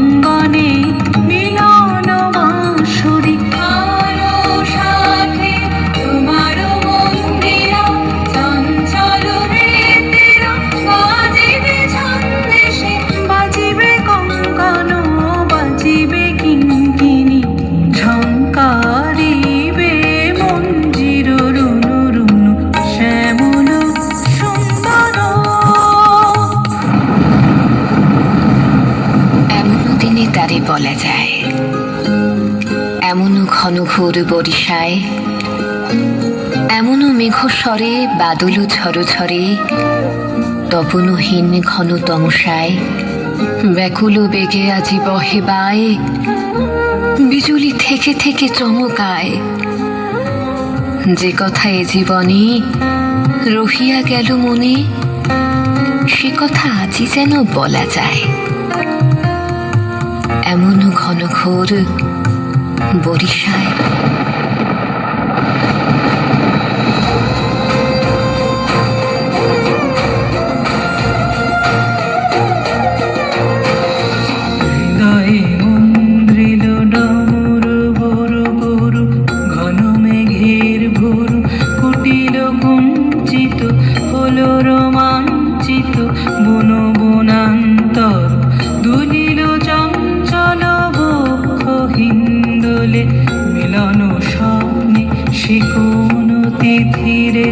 অঙ্গনে মিলন বাঁশুরি আরো সাথে তোমার মন্দিরা চঞ্চল হৃদয়রা বাজিবে ছন্দেশে বাজিবে কঙ্কণ বাজিবে কিঙ্কিণী ঝঙ্কারিবে মঞ্জির রুনু রুনু শ্যামল সুন্দর। এমনও দিনে তারে বলা যায়, এমনও ঘন ঘোর বরিশায়, এমনও মেঘস্বরে বাদল ঝড় ঝরে, তপনহীন ঘন তমসায় ব্যাকুল বেগে আজি বহে বায়, বিজুলি থেকে থেকে চমকায়। যে কথা এ জীবনে রহিয়া গেল মনে, সে কথা আজি যেন বলা যায়। এমনও ঘন ঘোর বরিশায়। হৃদয়ে মন্দ্রিল ডমর বরু বরু ঘন মেঘের ভোরু কুটিল কুঞ্চিত হলো রোমাঞ্চিত বন বনান্তর দুলিল চঞ্চল বক্ষ হিন্দোলে মিলন স্বপ্নে সে কোন তিথিরে।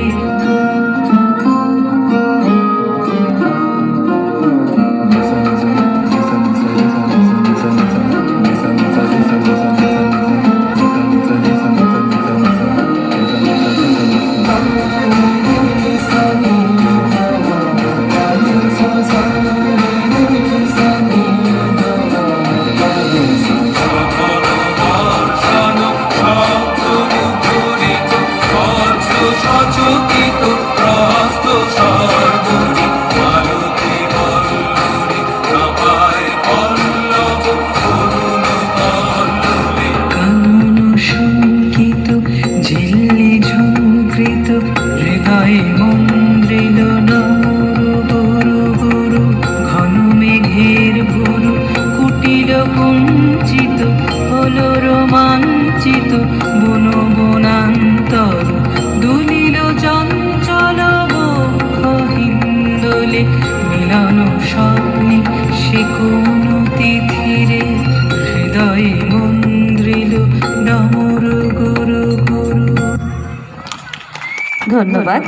হৃদয়ে মন্দ্রিল ডমরু বরু বরু ঘন মেঘের ভোরু কুটিল কুঞ্চিত হলো রোমাঞ্চিত বন বনান্তর দুলিল চঞ্চল বক্ষ হিন্দোলে মিলন স্বপ্নে সে কোন তিথিরে। হৃদয়ে মন্দ্রিল ডমরু গুরু গুরু। ধন্যবাদ।